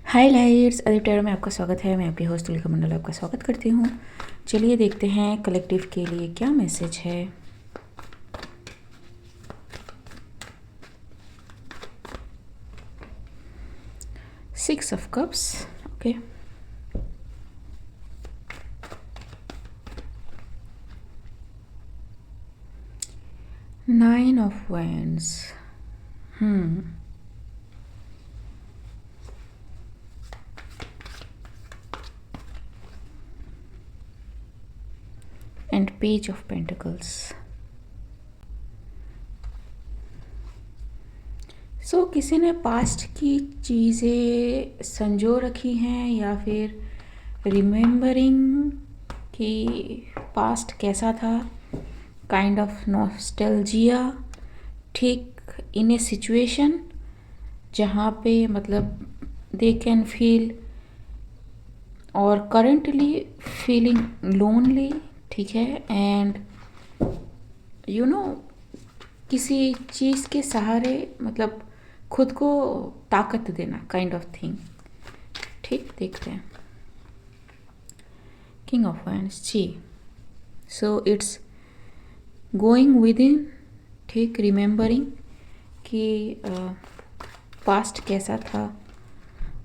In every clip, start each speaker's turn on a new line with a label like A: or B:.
A: हाय lights Adeep tarot में आपका स्वागत है। मैं आपकी होस्ट तुलिका मंडल आपका स्वागत करती हूँ। चलिए देखते हैं कलेक्टिव के लिए क्या मैसेज है। Six of cups, okay. Nine of wands, and page of pentacles. So किसी ने पास्ट की चीज़ें संजो रखी हैं या फिर रिमेम्बरिंग कि पास्ट कैसा था, काइंड ऑफ नॉस्टैल्जिया, ठीक इन ए सिचुएशन जहाँ पे मतलब दे कैन फील और करेंटली फीलिंग लोनली, ठीक है। एंड यू नो किसी चीज़ के सहारे मतलब खुद को ताकत देना, काइंड ऑफ थिंग, ठीक। देखते हैं किंग ऑफ वैंड्स जी। So it's going with in, ठीक, रिमेम्बरिंग कि पास्ट कैसा था।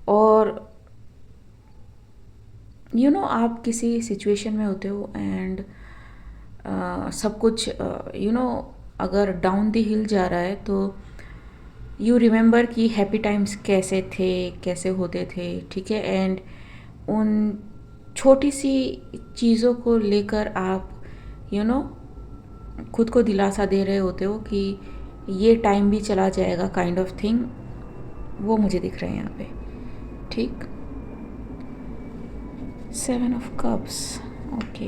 A: और यू नो आप किसी सिचुएशन में होते हो एंड सब कुछ अगर डाउन द हिल जा रहा है तो यू रिमेम्बर कि हैप्पी टाइम्स कैसे थे, कैसे होते थे, ठीक है। एंड उन छोटी सी चीज़ों को लेकर आप खुद को दिलासा दे रहे होते हो कि ये टाइम भी चला जाएगा, काइंड ऑफ थिंग। वो मुझे दिख रहे हैं यहाँ पे, ठीक। Seven of cups, okay.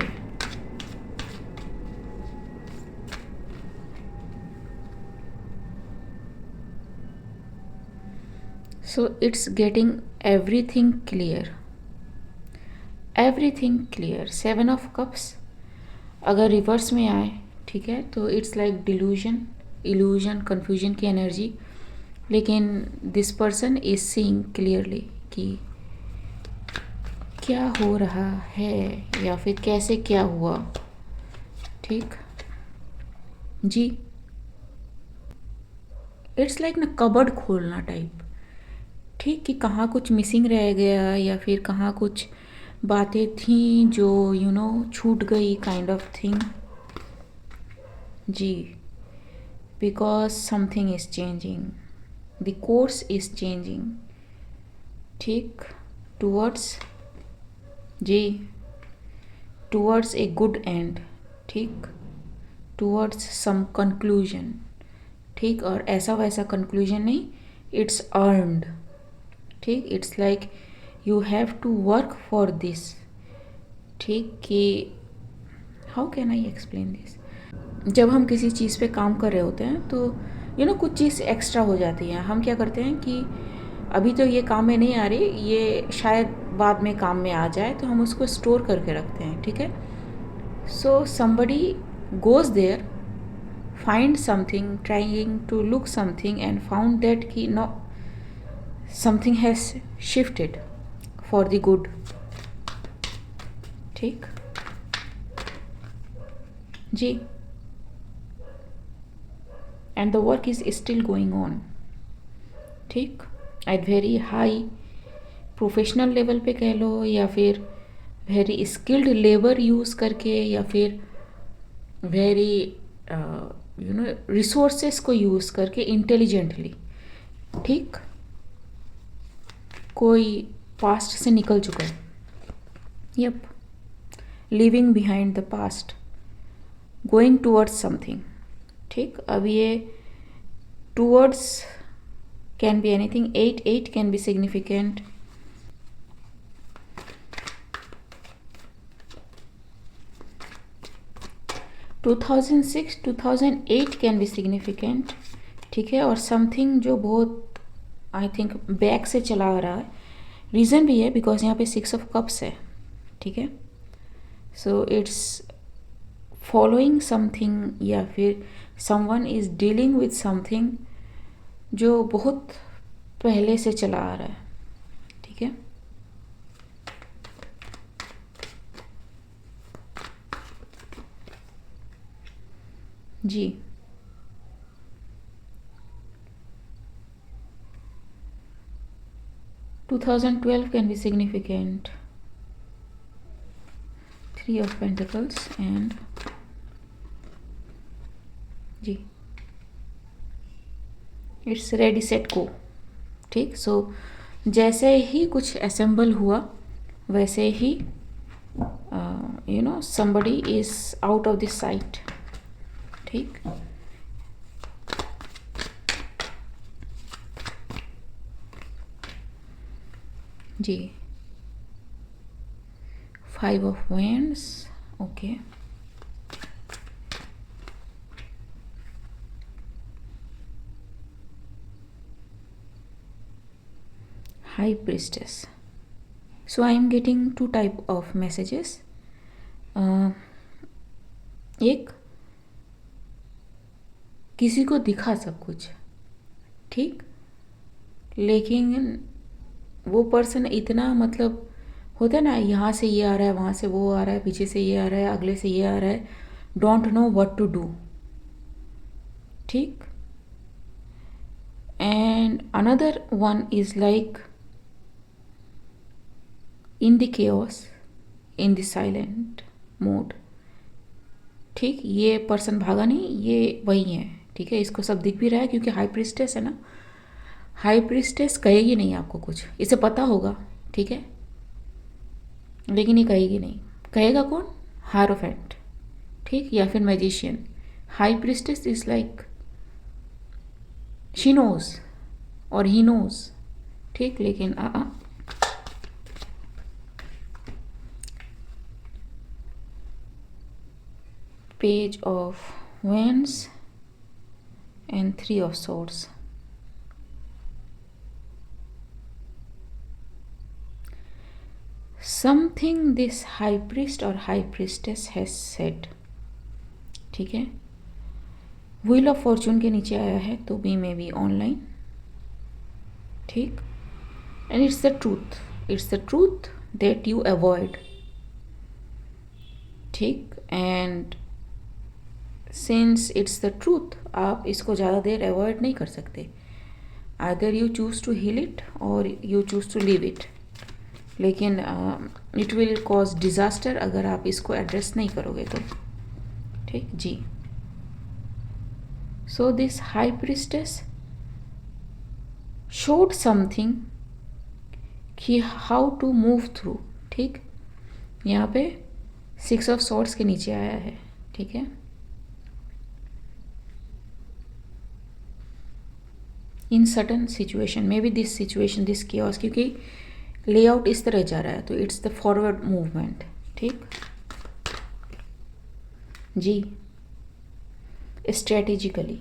A: So it's getting everything clear, everything clear. Seven of cups अगर रिवर्स में आए, ठीक है, तो it's like delusion, illusion, confusion की एनर्जी। लेकिन this person is seeing clearly कि क्या हो रहा है या फिर कैसे क्या हुआ, ठीक जी। इट्स लाइक ना कबर्ड खोलना टाइप, ठीक, कि कहाँ कुछ मिसिंग रह गया या फिर कहाँ कुछ बातें थी जो छूट गई, काइंड ऑफ थिंग जी। Because something is changing, the course is changing, ठीक, टूवर्ड्स जी, टूवर्ड्स ए गुड एंड, ठीक, टूवर्ड्स सम कंक्लूजन, ठीक। और ऐसा वैसा कंक्लूजन नहीं, इट्स अर्नड, ठीक। It's like you have to work for this, ठीक। कि how can I explain this. जब हम किसी चीज़ पे काम कर रहे होते हैं तो कुछ चीज़ एक्स्ट्रा हो जाती है। हम क्या करते हैं कि अभी तो ये काम में नहीं आ रही, ये शायद बाद में काम में आ जाए, तो हम उसको स्टोर करके रखते हैं, ठीक है। So somebody goes there, find something, trying to look something and found that कि no, something has shifted for the good, ठीक जी। And the work is still going on, ठीक, at very high professional level पे कह लो, या फिर very skilled labour use करके, या फिर वेरी रिसोर्सेस को यूज़ करके इंटेलिजेंटली, ठीक। कोई पास्ट से निकल चुका है, yup, living behind the past, going towards something, ठीक। अब ये towards can be anything, 8 can be significant, two 2008 can be significant, ठीक है। और समथिंग जो बहुत आई थिंक बैक से चला आ रहा है, रीज़न भी है बिकॉज यहाँ पे 6 ऑफ कप्स है, ठीक है। सो इट्स फॉलोइंग समथिंग या फिर someone is dealing with something जो बहुत पहले से चला आ रहा है, ठीक है। जी, 2012 can be significant. 3 of Pentacles and जी, इट्स रेडी सेट गो। ठीक, सो जैसे ही कुछ असेंबल हुआ वैसे ही you know somebody is out of this sight। ठीक, जी, 5 of Wands, okay. High Priestess. So I am getting 2 type of messages। एक, किसी को दिखा सब कुछ, ठीक, लेकिन वो पर्सन इतना मतलब होता है ना, यहाँ से ये आ रहा है, वहाँ से वो आ रहा है, पीछे से ये आ रहा है, अगले से ये आ रहा है, don't know what to do. ठीक, and another one is like in the chaos, in the silent mode. ठीक, ये पर्सन भागा नहीं, ये वही है। ठीक है, इसको सब दिख भी रहा है क्योंकि हाई प्रिस्टेस है ना। हाई प्रिस्टेस कहेगी नहीं आपको कुछ, इसे पता होगा, ठीक है, लेकिन ये कहेगी नहीं। कहेगा कौन? हायरोफेंट, ठीक, या फिर magician. High priestess is like she knows और ही नोज। ठीक, लेकिन page of Wands and 3 of Swords। Something this high priest or high priestess has said। ठीक है, व्हील ऑफ फॉर्चून के नीचे आया है तो वी मे बी ऑनलाइन। ठीक, and it's the truth, it's the truth that you avoid. ठीक, and since it's the truth, आप इसको ज़्यादा देर अवॉइड नहीं कर सकते। Either you choose to heal it or you choose to leave it, लेकिन इट विल कॉज डिज़ास्टर अगर आप इसको एड्रेस नहीं करोगे तो। ठीक, जी, so this high priestess showed something कि हाउ टू मूव थ्रू। ठीक, यहाँ पे 6 ऑफ सॉर्ड्स के नीचे आया है। ठीक है, in certain situation, may be this situation, this chaos, क्योंकि लेआउट इस तरह जा रहा है तो इट्स द फॉरवर्ड मूवमेंट। ठीक, जी, स्ट्रेटेजिकली,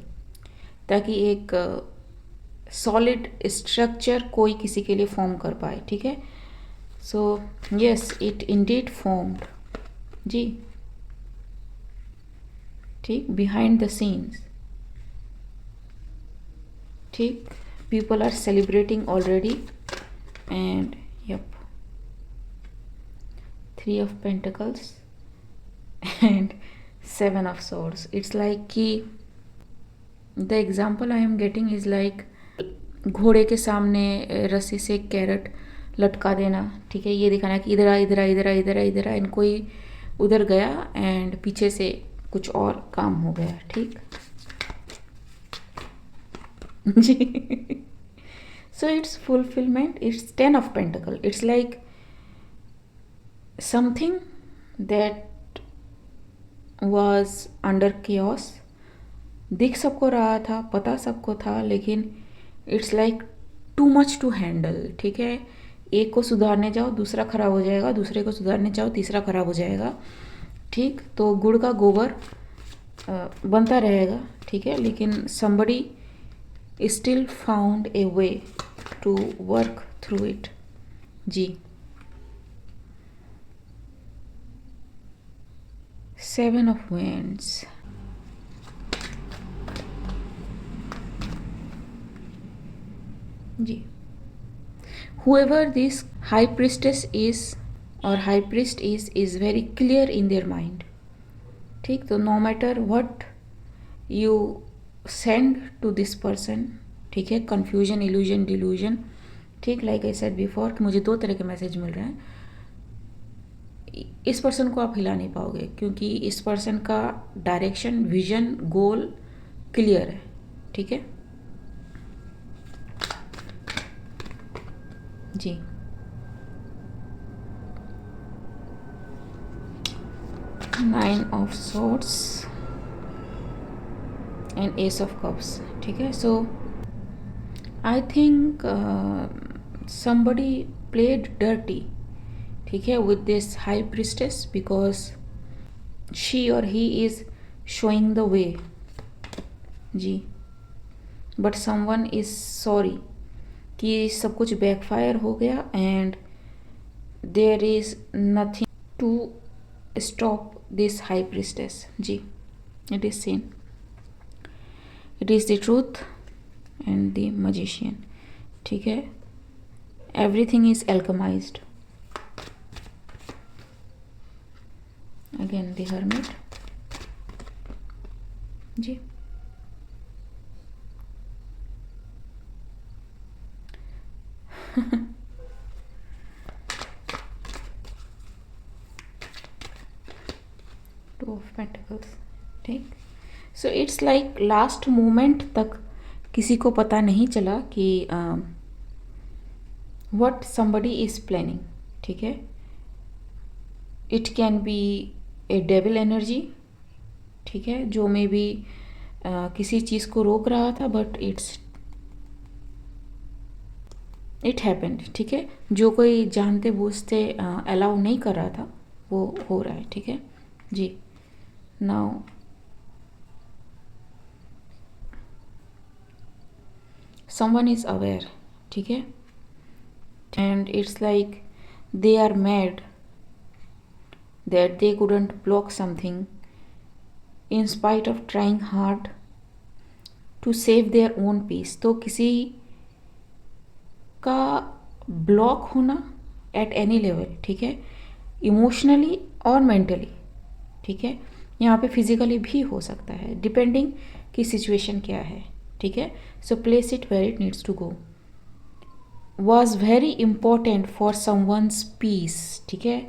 A: ताकि एक सॉलिड स्ट्रक्चर कोई किसी के लिए फॉर्म कर पाए। ठीक है, so yes, it indeed formed. जी, ठीक, बिहाइंड द सीन्स। ठीक, people are celebrating already, and yep, 3 of Pentacles and 7 of Swords। It's like कि the example I am getting is like घोड़े के सामने रस्सी से कैरेट लटका देना। ठीक है, ये दिखाना कि इधर आ, इधर आ, इधर आ, इधर आ, इधर आ, एंड कोई उधर गया एंड पीछे से कुछ और काम हो गया। ठीक, जी, so it's fulfillment, it's 10 of Pentacle, it's like something that was under chaos, दिख सबको रहा था, पता सबको था, लेकिन it's like too much to handle। ठीक है, एक को सुधारने जाओ दूसरा खराब हो जाएगा, दूसरे को सुधारने जाओ तीसरा खराब हो जाएगा। ठीक, तो गुड़ का गोबर बनता रहेगा। ठीक है, लेकिन somebody still found a way to work through it। Ji, 7 of Wands। Ji, whoever this high priestess is or high priest is very clear in their mind. ठीक, तो no matter what you send to this person, ठीक है, confusion, illusion, delusion, ठीक, like I said before कि मुझे 2 तरह के message मिल रहे हैं. इस पर्सन को आप हिला नहीं पाओगे क्योंकि इस पर्सन का डायरेक्शन, विजन, गोल क्लियर है. ठीक है जी. Nine of swords and ace of cups. ठीक है, so I think somebody played dirty, ठीक है, with this high priestess because she or he is showing the way ji. but someone is sorry कि सब कुछ backfire हो गया and there is nothing to stop this high priestess ji. it is seen, it is the truth and the magician. ठीक है, everything is alchemized. Again the hermit जी. Two of pentacles. ठीक, so it's like last moment तक किसी को पता नहीं चला कि what somebody is planning. ठीक है, it can be a devil energy. ठीक है, जो मे बी किसी चीज़ को रोक रहा था बट इट हैपेंड. ठीक है, जो कोई जानते बूझते अलाउ नहीं कर रहा था वो हो रहा है. ठीक है जी. Now someone is aware. ठीक है, and it's like they are mad that they couldn't block something in spite of trying hard to save their own peace. तो किसी का ब्लॉक होना एट एनी लेवल, ठीक है, इमोशनली और मेंटली. ठीक है, यहाँ पे फिजिकली भी हो सकता है डिपेंडिंग कि सिचुएशन क्या है. ठीक है, so place it where it needs to go. was very important for someone's peace. ठीक है,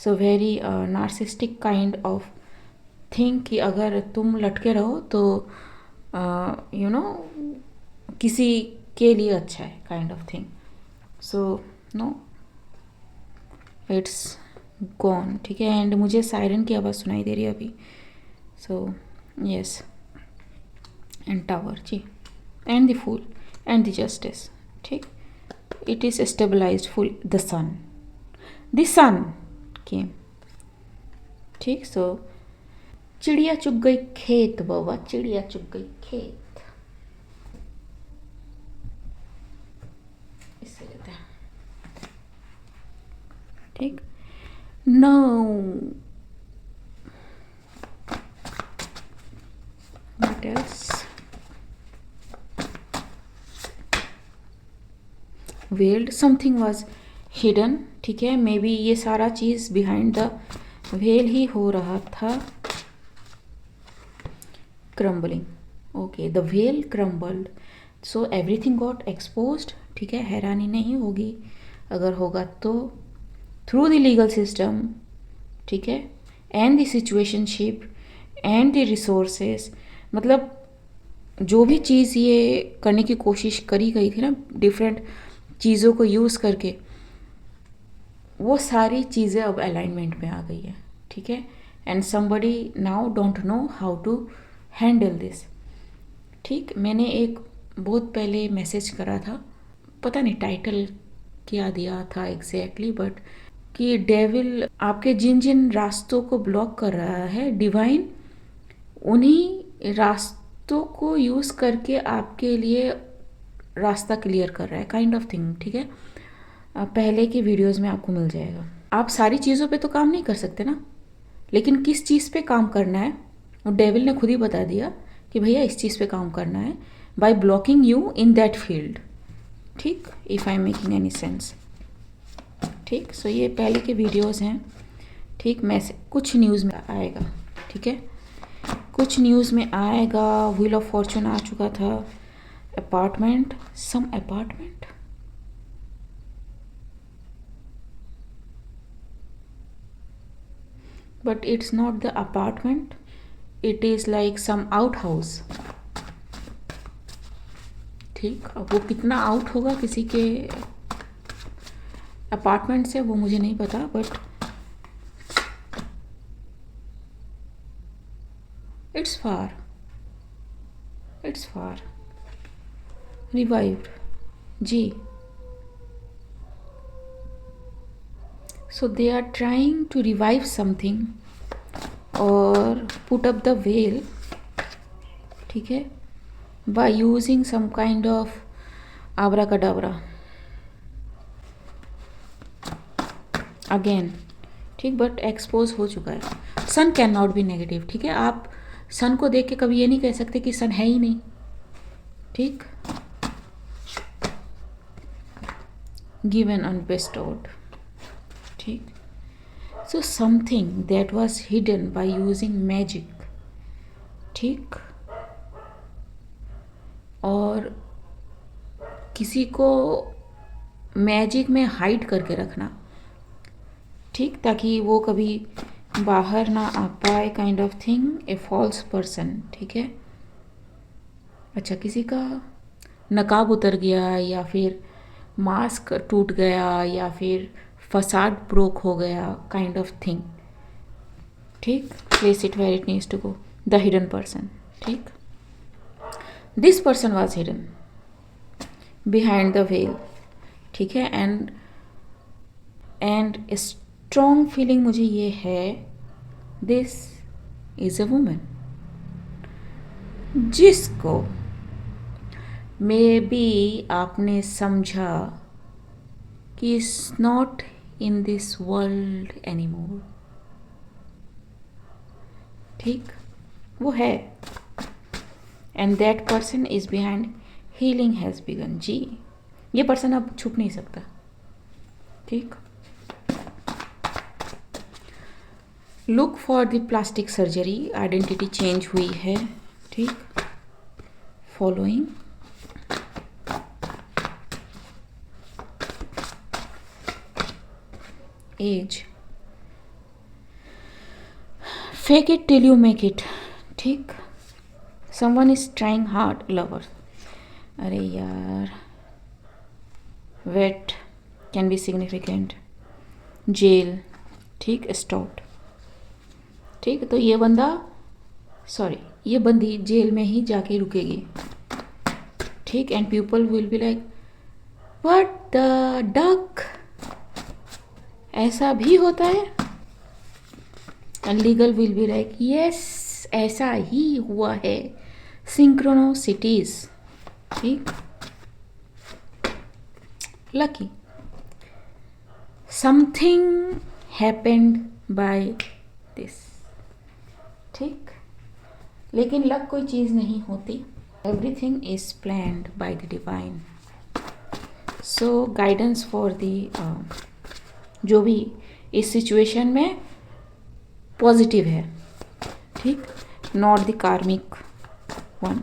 A: so very narcissistic kind of thing कि अगर तुम लटके रहो तो you know किसी के लिए अच्छा है kind of thing. so no, it's gone. ठीक है, एंड मुझे सायरन की आवाज़ सुनाई दे रही है अभी. so yes, एंड टावर जी, and the fool and the justice. ठीक, it is stabilized full. the sun came. ठीक, so चिड़िया चुग गई खेत बाबा, चिड़िया चुग गई खेत. इससे लेते हैं. ठीक, no what else. Veiled, something was hidden. ठीक है, मे बी ये सारा चीज़ बिहाइंड द वेल ही हो रहा था. Crumbling. Okay, the veil crumbled, so everything got exposed. ठीक है, हैरानी नहीं होगी अगर होगा तो थ्रू द लीगल सिस्टम. ठीक है, and the situationship and the resources. मतलब जो भी चीज़ ये करने की कोशिश करी गई थी ना डिफरेंट चीज़ों को यूज़ करके, वो सारी चीज़ें अब अलाइनमेंट में आ गई है. ठीक है, and somebody now don't know how to handle this. ठीक, मैंने एक बहुत पहले मैसेज करा था, पता नहीं टाइटल क्या दिया था एग्जैक्टली, बट कि डेविल आपके जिन जिन रास्तों को ब्लॉक कर रहा है, डिवाइन उन्हीं रास्तों को यूज़ करके आपके लिए रास्ता क्लियर कर रहा है काइंड ऑफ थिंग. ठीक है, पहले की वीडियोस में आपको मिल जाएगा. आप सारी चीज़ों पे तो काम नहीं कर सकते ना, लेकिन किस चीज़ पे काम करना है वो डेविल ने खुद ही बता दिया कि भैया इस चीज़ पे काम करना है by blocking you in that field. ठीक, if I am making any sense. ठीक। सो ये पहले के वीडियोस हैं, ठीक। कुछ न्यूज़ में आएगा, ठीक है, कुछ न्यूज़ में आएगा। व्हील ऑफ फॉर्चून आ चुका था। Apartment, some apartment, but it's not the apartment, it is like some out house, ठीक। अब वो कितना आउट होगा किसी के अपार्टमेंट से वो मुझे नहीं पता, but it's far, it's far. Revived, जी। So they are trying to revive something or put up the veil, ठीक है, by using some kind of abracadabra again, ठीक। बट एक्सपोज हो चुका है। Sun can not be negative, ठीक है। आप सन को देख के कभी ये नहीं कह सकते कि सन है ही नहीं, ठीक। गिवन एंड बेस्टोड, ठीक। So something that was hidden by using magic, ठीक। और किसी को मैजिक में हाइड करके रखना, ठीक, ताकि वो कभी बाहर ना आ पाए, kind of thing. A false person, ठीक है। अच्छा, किसी का नकाब उतर गया, या फिर मास्क टूट गया, या फिर फसाड ब्रोक हो गया, काइंड ऑफ थिंग, ठीक। Place it where it needs to go. The hidden person, ठीक। This person was hidden behind the veil, ठीक है। एंड स्ट्रॉन्ग फीलिंग मुझे ये है, दिस इज अ वुमन, जिसको मे बी आपने समझा कि is not in this world any more, ठीक। वो है, and that person is behind healing has begun, जी। ये पर्सन अब छुप नहीं सकता, ठीक। Look for the plastic surgery, identity change हुई है, ठीक। Following, as, fake it till you make it, ठीक। Someone is trying hard, lover, अरे यार, wait can be significant, jail, ठीक। स्टॉट, ठीक। तो ये बंदा, सॉरी, ये बंदी जेल में ही जाके रुकेगी, ठीक। And people will be like, what the duck, ऐसा भी होता है। And legal will be like, yes, ऐसा ही हुआ है, सिंक्रोनोसिटीज, ठीक। Lucky, something happened by this, ठीक। लेकिन लक कोई चीज़ नहीं होती, everything is planned by the divine. So guidance for the जो भी इस सिचुएशन में पॉजिटिव है, ठीक, नॉट द कार्मिक one.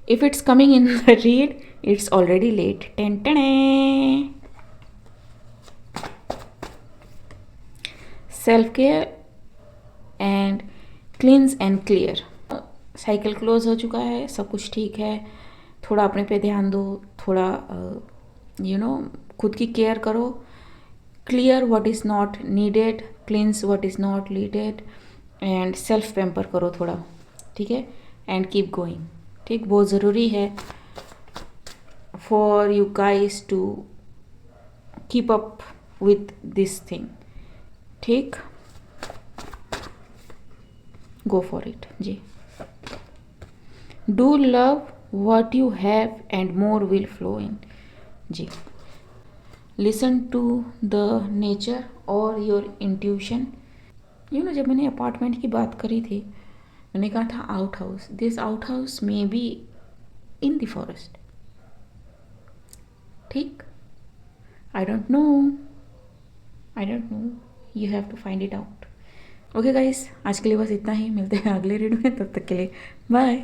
A: If it's coming in the read, it's already late. टेंटने, self care and cleanse and clear. Cycle close हो चुका है, सब कुछ ठीक है। थोड़ा अपने पे ध्यान दो, थोड़ा खुद की केयर करो। Clear what is not needed, क्लींस what is not needed, and self pamper करो थोड़ा, ठीक है। एंड कीप गोइंग, ठीक। बहुत ज़रूरी है for you guys to keep up with this thing, ठीक। गो फॉर इट, जी। Do love what you have and more will flow in, जी। listen to the nature or your intuition, जब मैंने apartment की बात करी थी, मैंने कहा था out house, this out house may be in the forest, ठीक, I don't know, you have to find it out. Okay guys, आज के लिए बस इतना ही, मिलते हैं अगले रीड में, तब तक के लिए बाय।